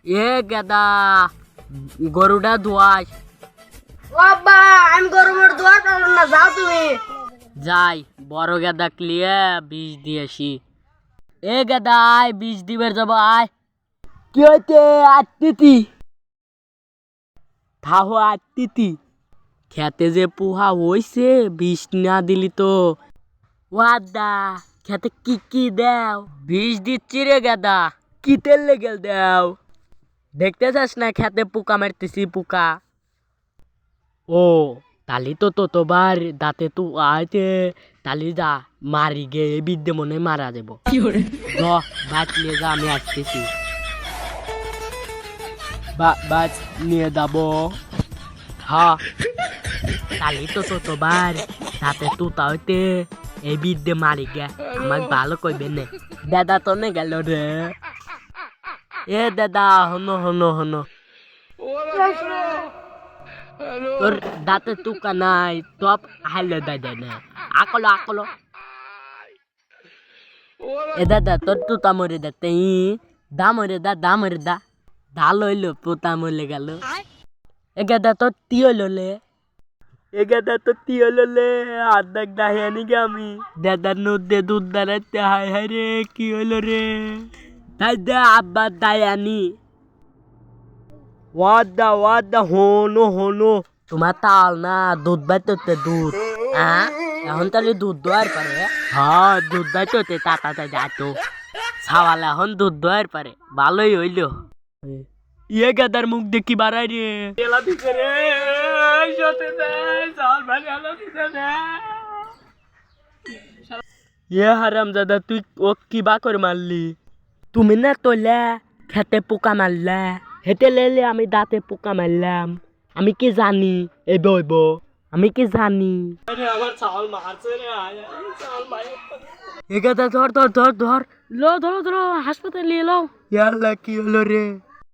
এ গেদা গরুটা ধোয়াস। বাবা আমি গরমের দোয়া করো না, যাও তুমি। যাই বড় গেদা ক্লিয়ে বিষ দিয়েছি। এ গেদা আয় বিষ দিবের যাব আয়। কি হইতে আত্মীতি থাহো আত্মীতি খেতে যে পোহা হইছে বিষ না দিলি তো। ওয়াদা খেতে কি কি দেও? বিষ দিচ্ছি রে গেদা। কি তেল লেগে দেও? দেখতে চাস না খেতে পোকা মারতেছি পোকা। ও তালি তো তোবার দাঁতে তু আইতে তালি যা মারি গে এই বিদ্যে মনে হয় মারা দেব। বাচ নিয়ে যা আমি আসতেছি। বাচ নিয়ে যাব। হ্যাঁ তালি তো তোবার দাঁতে তু তাইতে এই বিদ্যে মারি গে আমাকে ভালো কইবে নে। দাদা তো নে গেল রে। এ দাদা হনো হনো হনো তোর দাঁতে তুকা নাই টপ হাইলে দাদা না আকলো আকলো। এ দাদা তোর তুতা মরে দাতে দা মরে দা দা লইলো পোতা মরে গেল। এ গাদা তোর তি হইলো লে। এ গাদা তোর তি হইলো লে আদাক দাহিয়ানি গে আমি দাদার নদে দুধ দাঁড়াইতে হায় হায় রে কি হইলো রে। তাই দে আব্বা দায়ানি। ওয়াদা হনো হনো তোমার তাল না দুধ বাইতে দুধ। এখন তাহলে দুধ দোয়ার পারে। হ্যাঁ দুধ বাইতে তাতা যাতো ছাওয়ালে এখন দুধ দোয়ার পারে ভালোই হইল। ইয়ে গাদার মুখ দেখি বাড়াই রে তেলা দিছে রে সতে চাল ভাই আলো দিছে রে। ইয়ে হারাম দাদা তুই ও কি বা করে মারলি? তুমি না তোলে খেতে পোকা মারলা হেতে লেলে আমি দাঁতে পোকা মারলাম। আমি কি জানি এ বইব আমি কি জানি। আমার চাল মারছে রে চাল মারে। এ গাদা ধর লো ধরো হাসপাতালে নিয়ে এলো। ইয়াল্লা কি হলো রে?